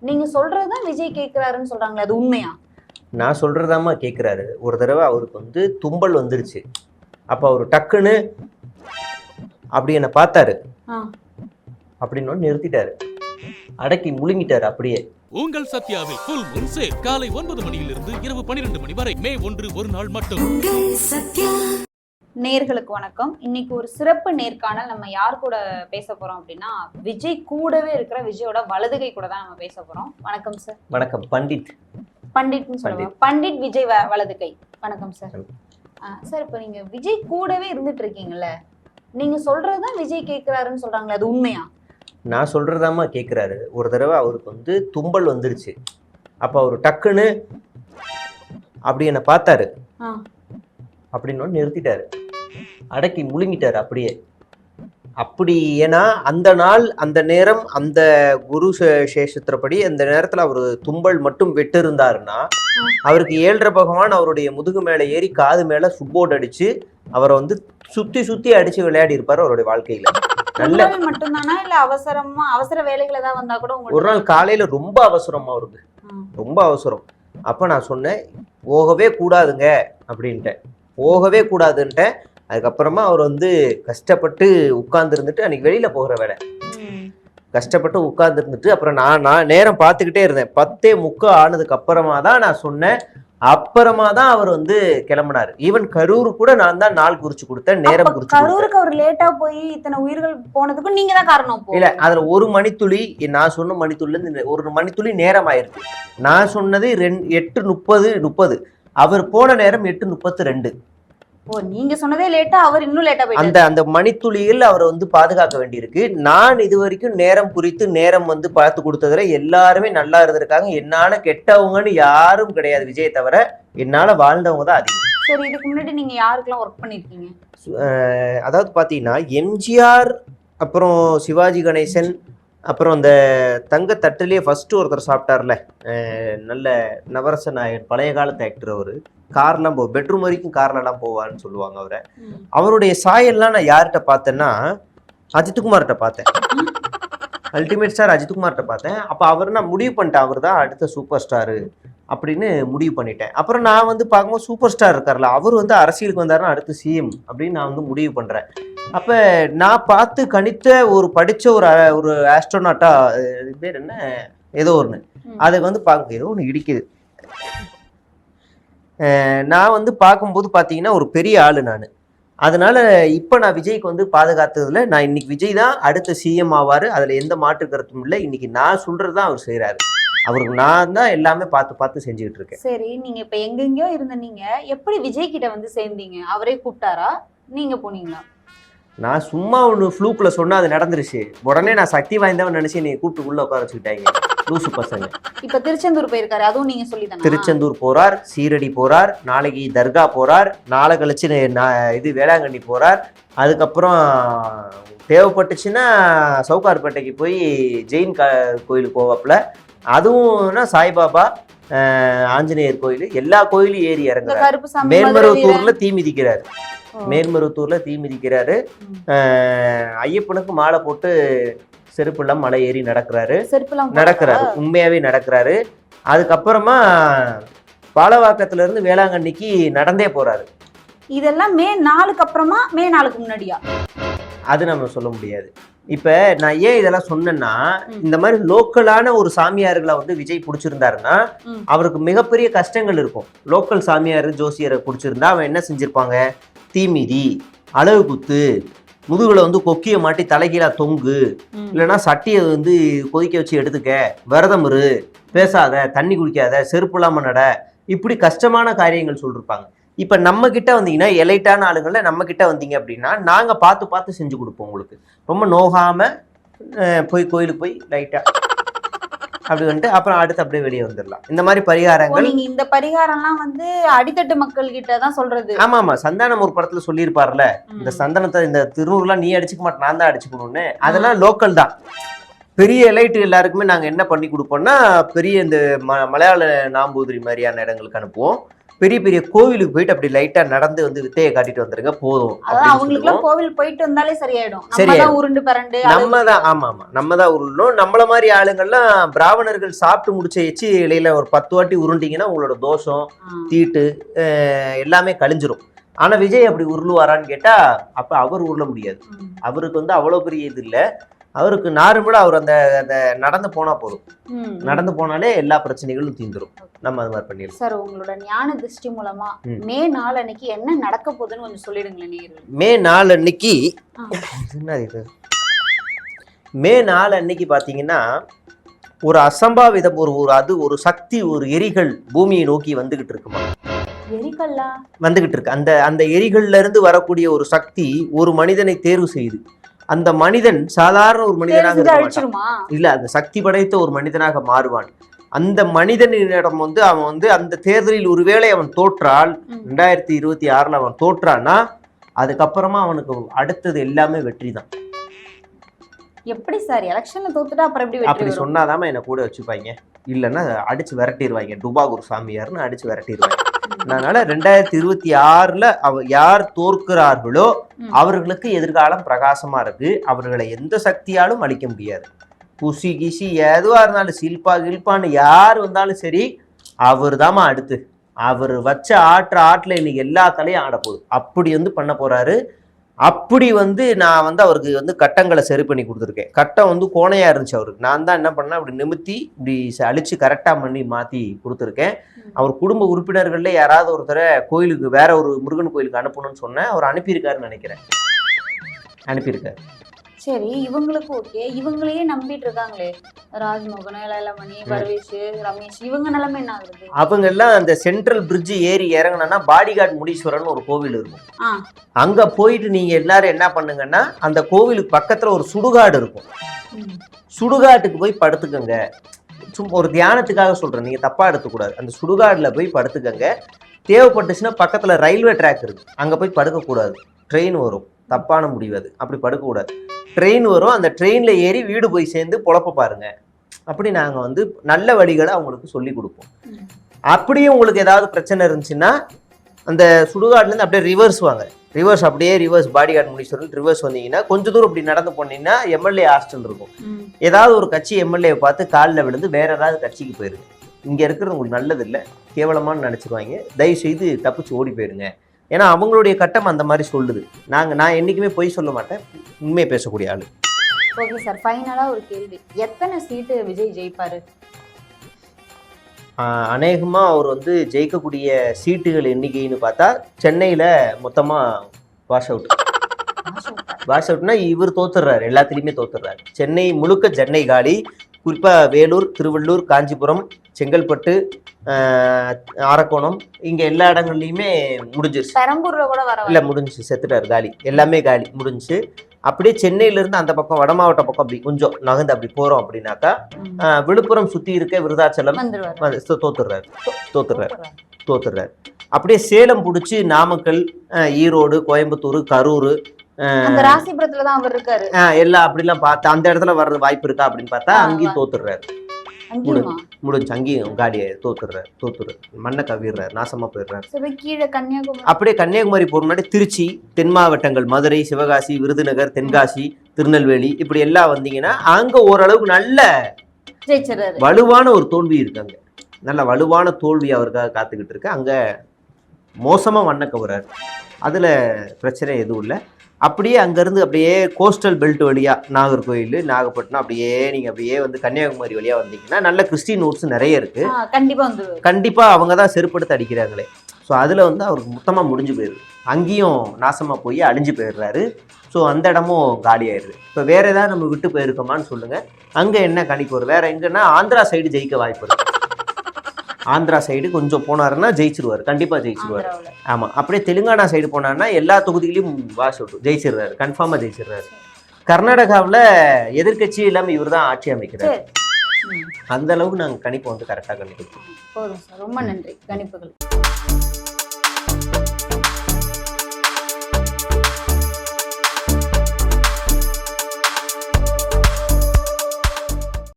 நீங்க சொல்றதுதான் விஜய் கேக்குறாருன்னு சொல்றாங்களே, அது உண்மையா? நான் சொல்றதாம்மா கேட்குறாரு. ஒரு தடவை அவருக்கு வந்து தும்பல் வந்துருச்சு. அப்போ அவர் டக்குன்னு அப்படி என்னை பார்த்தாரு. ஆ. அப்படின்னு நிறுத்திட்டாரு. அடக்கி முழுங்கிட்டாரு அப்படியே. உங்கள் சத்யாவில் ஃபுல் மூன் சேல் காலை 9 மணியிலிருந்து இரவு 12 மணி வரை மே 1 ஒரு நாள் மட்டும். நேர்களுக்கு வணக்கம். இன்னைக்கு ஒரு சிறப்பு நேர்காணல். நம்ம யார் கூட பேச போறோம் அப்படின்னா, விஜய் கூடவே இருக்கிற விஜயோட வலதுகை கூட தான் நம்ம பேச போறோம். வணக்கம் சார். வணக்கம். பண்டிட்னு சொல்லுவாங்க. பண்டிட் விஜய் வலதுகை. வணக்கம் சார். சார், இப்போ நீங்க விஜய் கூடவே இருந்துட்டு இருக்கீங்கல்ல, நீங்க சொல்றதுதான் விஜய் கேக்குறாருன்னு சொல்றாங்களே, அது உண்மையா? நான் சொல்றதாம்மா கேட்குறாரு. ஒரு தடவை அவருக்கு வந்து தும்பல் வந்துருச்சு. அப்போ அவர் டக்குன்னு அப்படி என்னை பார்த்தாரு. அப்படின்னு நிறுத்திட்டாரு. அடக்கி முழுங்கிட்டாரு அப்படியே. அப்படி ஏன்னா அந்த நாள் அந்த நேரம் அந்த குரு சேஷத்திரப்படி அந்த நேரத்தில் அவர் தும்பல் மட்டும் விட்டு இருந்தாருன்னா அவருக்கு 7.5 பகவான் அவருடைய முதுகு மேலே ஏறி காது மேலே சுப்போட் அடிச்சு அவரை வந்து சுத்தி சுத்தி அடிச்சு விளையாடி இருப்பாரு அவருடைய வாழ்க்கையில. நல்ல மட்டும்தானா இல்ல அவசர வேலைகள் ஏதாவது வந்தா கூட? ஒரு நாள் காலையில ரொம்ப அவசரமா அவருக்கு, ரொம்ப அவசரம். அப்ப நான் சொன்னேன் போகவே கூடாதுங்க அப்படின்ட்டேன். போகவே கூடாதுன்ட்டேன். அதுக்கப்புறமா அவர் வந்து கஷ்டப்பட்டு உட்கார்ந்து இருந்துட்டு, அன்னைக்கு வெளியில போகிற வேலை, கஷ்டப்பட்டு உட்கார்ந்து இருந்துட்டு அப்புறம் நான் நேரம் பார்த்துக்கிட்டே இருந்தேன். 10:45 ஆனதுக்கு அப்புறமா தான் நான் சொன்னேன். அப்புறமா தான் அவர் வந்து கிளம்பினாரு. ஈவன் கரூர் கூட நான் தான் நாள் குறிச்சு கொடுத்தேன், நேரம் குறிச்சு. கரூருக்கு அவர் லேட்டா போய் இத்தனை உயிர்கள் போனதுக்கும் நீங்க தான் காரணம். இல்ல, அதுல ஒரு மணித்துளி, நான் சொன்ன மணித்துளில இருந்து ஒரு மணித்துளி நேரம் ஆயிருக்கு. நான் சொன்னது 8:30. அவர் போன நேரம் 8:32. ஓ, நீங்க சொன்னதே லேட்டா, அவர் இன்னும் லேட்டா போயிட்டாரு. அந்த மணித்துளியில் அவரை வந்து பாதுகாக்க வேண்டியிருக்கு. நான் இது வரைக்கும் நேரம் குறித்து நேரம் வந்து பார்த்து கொடுத்ததுல எல்லாருமே நல்லா இருந்திருக்காங்க. என்னால கெட்டவங்கன்னு யாரும் கிடையாது விஜயை தவிர. என்னால வாழ்ந்தவங்க தான் அதிகம். சரி, இதுக்கு முன்னாடி நீங்க யாருக்கெல்லாம் ஒர்க் பண்ணிருக்கீங்க? அதாவது பாத்தீங்கன்னா எம்ஜிஆர், அப்புறம் சிவாஜி கணேசன், அப்புறம் அந்த தங்க தட்டுலேயே ஃபர்ஸ்ட் ஒருத்தர் சாப்பிட்டார்ல, நல்ல நவரச நாயகன், பழைய காலத்து ஆக்டர். அவரு கார்லாம் பெட்ரூம் வரைக்கும் கார்லலாம் போவார்னு சொல்லுவாங்க அவரை. அவருடைய சாயல்லாம் நான் யார்கிட்ட பார்த்தேன்னா அஜித்குமார்கிட்ட பார்த்தேன். அல்டிமேட் ஸ்டார் அஜித்குமார்கிட்ட பார்த்தேன். அப்போ அவர் நான் முடிவு பண்ணிட்டேன், அவர் தான் அடுத்த சூப்பர் ஸ்டாரு அப்படின்னு முடிவு பண்ணிட்டேன். அப்புறம் நான் வந்து பார்க்கும்போது சூப்பர் ஸ்டார் இருக்கார்ல, அவர் வந்து அரசியலுக்கு வந்தாருன்னா அடுத்து சிஎம் அப்படின்னு நான் வந்து முடிவு பண்ணுறேன். அப்போ நான் பார்த்து கணித்த படித்த ஒரு ஆஸ்ட்ரோனாட்டா, பேர் என்ன, ஏதோ ஒன்று, அதுக்கு வந்து பார்க்க ஏதோ ஒன்று இடிக்குது. நான் வந்து பார்க்கும்போது பார்த்தீங்கன்னா ஒரு பெரிய ஆள் நான். அதனால இப்போ நான் விஜய்க்கு வந்து பாதுகாத்ததுல நான் இன்னைக்கு விஜய் தான் அடுத்த சிஎம் ஆவார், அதில் எந்த மாற்று கருத்தும் இல்லை. இன்னைக்கு நான் சொல்றது தான் அவர் செய்கிறாரு. அவருக்கு நான் தான் எல்லாமே பார்த்து செஞ்சுக்கிட்டு இருக்கேன். சரி, நீங்க இப்ப எங்கெங்கயோ இருந்த நீங்க எப்படி விஜய் கிட்ட வந்து சேர்ந்தீங்க? அவரே கூப்பிட்டாரா, நீங்க போனீங்களா? நான் சும்மா ஒன்று ஃப்ளூக்ல சொன்னா அது நடந்துருச்சு. உடனே நான் சக்தி வாய்ந்தவன் நினைச்சு நீ கூப்பிட்டு உள்ள உட்கார வச்சுக்கிட்டாங்க லூசு பசங்க. இப்ப திருச்செந்தூர் போயிருக்காரு, அதுவும் நீங்க சொல்லிதானே? திருச்செந்தூர் போறார், சீரடி போறார், நாளைக்கு தர்கா போறார், நாளை கழிச்சு இது வேளாங்கண்ணி போறார். அதுக்கப்புறம் தேவைப்பட்டுச்சுன்னா சவுகார்பேட்டைக்கு போய் ஜெயின் கோயிலுக்கு போவாப்புல. அதுவும்னா சாய்பாபா, ஆஞ்சநேயர் கோயில், எல்லா கோயிலும் ஏறி இறங்குறாரு. மேல்மருவத்தூர்ல தீ மிதிக்கிறாரு. ஐயப்பனுக்கு மாலை போட்டு செருப்புலாம் மலை ஏறி நடக்கிறாரு. உண்மையாவே நடக்கிறாரு. அதுக்கப்புறமா பாலவாக்கத்துல இருந்து வேளாங்கண்ணிக்கு நடந்தே போறாரு. இதெல்லாம் மே 4க்கு அப்புறமா, மே 4க்கு முன்னாடியா? அது நம்ம சொல்ல முடியாது. இப்ப நான் ஏன் இதெல்லாம் சொன்னேன்னா, இந்த மாதிரி லோக்கலான ஒரு சாமியார்களை வந்து விஜய் பிடிச்சிருந்தாருன்னா அவருக்கு மிகப்பெரிய கஷ்டங்கள் இருக்கும். லோக்கல் சாமியார் ஜோசியரை பிடிச்சிருந்தா அவன் என்ன செஞ்சிருப்பாங்க, தீமிதி, அளவு குத்து, முதுகுல வந்து கொக்கிய மாட்டி தலைகீழா தொங்கு, இல்லைன்னா சட்டியை வந்து கொதிக்க வச்சு எடுத்துக்க, விரதம் இரு, பேசாத, தண்ணி குடிக்காத, செருப்பு இல்லாம நட, இப்படி கஷ்டமான காரியங்கள் சொல்லிருப்பாங்க. இப்ப நம்ம கிட்ட வந்தீங்கன்னா, எலைட்டான ஆளுங்கள நம்ம கிட்ட வந்தீங்க அப்படின்னா நாங்க பார்த்து செஞ்சு கொடுப்போம். உங்களுக்கு ரொம்ப நோகாம போய் கோயிலுக்கு போய் லைட்டா அப்படி வந்துட்டு அப்புறம் அடுத்து அப்படியே வெளியே வந்துடலாம். இந்த மாதிரி பரிகாரங்கள். நீங்க இந்த பரிகாரம்லாம் வந்து அடித்தட்டு மக்கள் கிட்ட தான் சொல்றது? ஆமா. சந்தானம் ஒரு படத்துல சொல்லியிருப்பார்ல, இந்த சந்தனத்தை இந்த திருநூறுலாம் நீ அடிச்சுக்க மாட்டேன், நான் தான் அடிச்சுக்கணும்னு. அதெல்லாம் லோக்கல் தான். பெரிய எலைட்டு எல்லாருக்குமே நாங்க என்ன பண்ணி கொடுப்போம்னா, பெரிய இந்த மலையாள நாம்பூதிரி மாதிரியான இடங்களுக்கு அனுப்புவோம். பெரிய பெரிய கோவிலுக்கு போயிட்டு அப்படி லைட்டா நடந்து வந்து வித்தையை காட்டிட்டு வந்துருங்க போதும். அதான் அவங்களுக்கு எல்லாம் கோவில் போயிட்டு வந்தாலே சரியாயிடும். நம்ம சரியாயிடும். தான் உருண்டு பரண்டு நம்ம தான் ஆமா நம்ம தான் உருளணும். நம்மள மாதிரி ஆளுங்கள்லாம் பிராமணர்கள் சாப்பிட்டு முடிச்ச எச்சி இலையில ஒரு 10 வாட்டி உருண்டிங்கன்னா உங்களோட தோஷம் தீட்டு எல்லாமே கழிஞ்சிரும். ஆனா விஜய் அப்படி உருளுவாரான்னு கேட்டா அப்ப அவர் உருள முடியாது. அவருக்கு வந்து அவ்வளவு பெரிய இது இல்லை. அவருக்கு நார்மலா அவர் அந்த நடந்து போனா போதும். நடந்து போனாலே எல்லா பிரச்சனைகளும் தீந்துரும். நம்ம அது மாதிரி பண்ணிடலாம். சார் உங்களோட ஞான திருஷ்டி மூலமா மே 4 அன்னைக்கு என்ன நடக்க போகுதுன்னு கொஞ்சம் சொல்லிடுங்களேன் நேயர்களே. மே 4 அன்னைக்கு என்ன இது? மே 4 அன்னைக்கு பாத்தீங்கன்னா ஒரு அசம்பாவிதம் ஒரு சக்தி ஒரு எரிகள் பூமியை நோக்கி வந்துகிட்டு இருக்குமா? எரிகல்லா வந்துகிட்டு இருக்கு. அந்த எரிகள்ல இருந்து வரக்கூடிய ஒரு சக்தி ஒரு மனிதனை தேர்வு செய்யுது. அந்த மனிதன் சாதாரண ஒரு மனிதனாக இருக்க மாட்டான். இல்ல, அந்த சக்தி படைத்த ஒரு மனிதனாக மாறுவான். அந்த மனிதனிடம் வந்து அவன் வந்து அந்த தேர்தலில் ஒருவேளை அவன் தோற்றால் 2026 அவன் தோற்றான்னா அதுக்கப்புறமா அவனுக்கு அடுத்தது எல்லாமே வெற்றி தான். எப்படி சார் எலெக்ஷன்ல தோத்துட்டா அப்புறம் எப்படி அப்படி சொன்னாதாம என்ன கூட வச்சுப்பாங்க, இல்லைன்னா அடிச்சு விரட்டிடுவாங்க. டுபாகூர் சாமியார்னு அடிச்சு விரட்டிடுவாங்க. அதனால 2026 யார் தோற்கிறார்களோ அவர்களுக்கு எதிர்காலம் பிரகாசமா இருக்கு. அவர்களை எந்த சக்தியாலும் அழிக்க முடியாது. குசி கிசி எதுவா இருந்தாலும் சில்பான்னு யார் வந்தாலும் சரி, அவர் தாமா அடுத்து. அவர் வச்ச ஆட்டுல இன்னைக்கு எல்லா தலையும் ஆட போகுது. அப்படி வந்து பண்ண போறாரு. அப்படி வந்து நான் வந்து அவருக்கு வந்து கட்டங்களை சரி பண்ணி கொடுத்துருக்கேன். கட்டம் வந்து கோணையா இருந்துச்சு அவருக்கு. நான் தான் என்ன பண்ணேன், அப்படி நிமித்தி இப்படி அழிச்சு கரெக்டா பண்ணி மாத்தி கொடுத்துருக்கேன். அவர் குடும்ப உறுப்பினர்கள்ல யாராவது ஒருத்தரை கோயிலுக்கு வேற ஒரு முருகன் கோயிலுக்கு அனுப்பணும்னு சொன்னேன். அவர் அனுப்பியிருக்காருன்னு நினைக்கிறேன். அனுப்பியிருக்காரு. சரி, இவங்களுக்கு ஓகே. இவங்களையே நம்பிட்டு இருக்காங்களே ராஜ்மோகன், லலமணி, பர்வேஷ், ரமேஷ், இவங்க நிலைமை என்ன ஆகுது? அவங்க எல்லாம் அந்த சென்ட்ரல் பிரிட்ஜ் ஏறி இறங்கினா பாடிகார்டு முனீஸ்வரன் ஒரு கோவில் இருக்கும். அங்க போயிட்டு நீங்க எல்லாரும் என்ன பண்ணுங்கன்னா அந்த கோவிலுக்கு பக்கத்துல ஒரு சுடுகாடு இருக்கும். சுடுகாட்டுக்கு போய் படுத்துக்கங்க. சும்மா ஒரு தியானத்துக்காக சொல்றேன், நீங்க தப்பா எடுத்துக்கூடாது. அந்த சுடுகாடுல போய் படுத்துக்கங்க. தேவைப்பட்டுச்சுன்னா பக்கத்துல ரயில்வே ட்ராக் இருக்கு, அங்க போய் படுக்க கூடாது. ட்ரெயின் வரும், தப்பான முடிவு அது. அப்படி படுக்க கூடாது. ட்ரெயின் வரும், அந்த ட்ரெயின்ல ஏறி வீடு போய் சேர்ந்து பொழப்ப பாருங்க. அப்படி நாங்க வந்து நல்ல வழிகளை அவங்களுக்கு சொல்லி கொடுப்போம். அப்படியே உங்களுக்கு ஏதாவது பிரச்சனை இருந்துச்சுன்னா அந்த சுடுகாடுல இருந்து அப்படியே ரிவர்ஸ் அப்படியே பாடிகார்டு முனீஸ்வரன் ரிவர்ஸ் வந்தீங்கன்னா கொஞ்சம் தூரம் இப்படி நடந்து போனீங்கன்னா எம்எல்ஏ ஹாஸ்டல் இருக்கும். ஏதாவது ஒரு கட்சி எம்எல்ஏ பார்த்து காலில் விழுந்து வேற ஏதாவது கட்சிக்கு போயிருங்க. இங்க இருக்கிறது உங்களுக்கு நல்லது இல்லை, கேவலமானு நினைச்சிருவாங்க. தயவு செய்து தப்பிச்சு ஓடி போயிருங்க. ஏன்னா அவங்களுடைய கட்டம் அந்த மாதிரி சொல்லுது. நான் என்னைக்குமே பொய் சொல்ல மாட்டேன், உண்மையை பேசக்கூடிய ஆளு. ஓகே சார், ஃபைனலா ஒரு கேள்வி, எத்தனை சீட்டு விஜய் ஜெயிப்பாரு? அநேகமா அவர் வந்து ஜெயிக்கக்கூடிய சீட்டுகள் எண்ணிக்கைன்னு பார்த்தா சென்னையில மொத்தமா வாஷ் அவுட்னா இவர் தோத்துடுறாரு, எல்லாத்துலேயுமே தோத்துடுறாரு. சென்னை முழுக்க சென்னை காலி. குறிப்பா வேலூர், திருவள்ளூர், காஞ்சிபுரம், செங்கல்பட்டு, அரக்கோணம், இங்க எல்லா இடங்கள்லயுமே முடிஞ்சிருச்சு. பெரம்பூர்ல கூட இல்ல முடிஞ்சு செத்துட்டாரு, காலி, எல்லாமே காலி முடிஞ்சு. அப்படியே சென்னையில இருந்து அந்த பக்கம் வட மாவட்ட பக்கம் அப்படி கொஞ்சம் நகர்ந்து அப்படி போறோம் அப்படின்னாக்கா விழுப்புரம் சுத்தி இருக்க விருதாச்சலம் தோத்துடுறாரு. அப்படியே சேலம் பிடிச்சி நாமக்கல், ஈரோடு, கோயம்புத்தூர், கரூர், ராசிபுரத்துலதான் அவர் இருக்காரு. எல்லாம் அப்படிலாம் பார்த்தா அந்த இடத்துல வர்றது வாய்ப்பு இருக்கா அப்படின்னு பார்த்தா அங்கேயும் தோத்துடுறாரு. முடிஞ்சு அங்கேயும் காலியா தோத்துறாரு, மண்ணை கவிடுறாரு, நாசமா போயிடுறாரு. அப்படியே கன்னியாகுமரி போற முன்னாடி திருச்சி, தென் மாவட்டங்கள் மதுரை, சிவகாசி, விருதுநகர், தென்காசி, திருநெல்வேலி இப்படி எல்லாம் வந்தீங்கன்னா அங்க ஓரளவுக்கு நல்ல வலுவான ஒரு தோல்வி இருக்கு. அங்க நல்ல வலுவான தோல்வி அவருக்காக காத்துக்கிட்டு இருக்கு. அங்க மோசமா மண்ணை கவுறாரு, அதுல பிரச்சனை எதுவும் இல்லை. அப்படியே அங்கேருந்து அப்படியே கோஸ்டல் பெல்ட் வழியாக நாகர்கோவில், நாகப்பட்டினம் அப்படியே நீங்கள் அப்படியே வந்து கன்னியாகுமரி வழியாக வந்தீங்கன்னா நல்ல கிறிஸ்டின் நோட்ஸ் நிறைய இருக்குது. கண்டிப்பாக அவங்க தான் செருப்படுத்த அடிக்கிறாங்களே. ஸோ அதில் வந்து அவருக்கு மொத்தமாக முடிஞ்சு போயிடுது. அங்கேயும் நாசமாக போய் அழிஞ்சு போயிடுறாரு. ஸோ அந்த இடமும் காலி ஆயிடுது. இப்போ வேறு ஏதாவது நம்ம விட்டு போயிருக்கோமான்னு சொல்லுங்கள். அங்கே என்ன கணிப்பு வரும்? வேறு எங்கன்னா ஆந்திரா சைடு ஜெயிக்க வாய்ப்பு இருக்குது. ஆந்திரா சைடு கொஞ்சம் போனாருன்னா ஜெயிச்சிருவார், கண்டிப்பா ஜெயிச்சிருவார். ஆமா, அப்படியே தெலுங்கானா சைடு போனாருன்னா எல்லா தொகுதிகளையும் வாஷ் அவுட் ஜெயிச்சிடுறாரு, கன்ஃபார்மா ஜெயிச்சிடுறாரு. கர்நாடகாவில் எதிர்கட்சி இல்லாம இவர் தான் ஆட்சி அமைக்கிறார். அந்த அளவுக்கு நாங்கள் கணிப்பு வந்து கரெக்டாக கணிப்போம். ரொம்ப நன்றி கணிப்புகள்.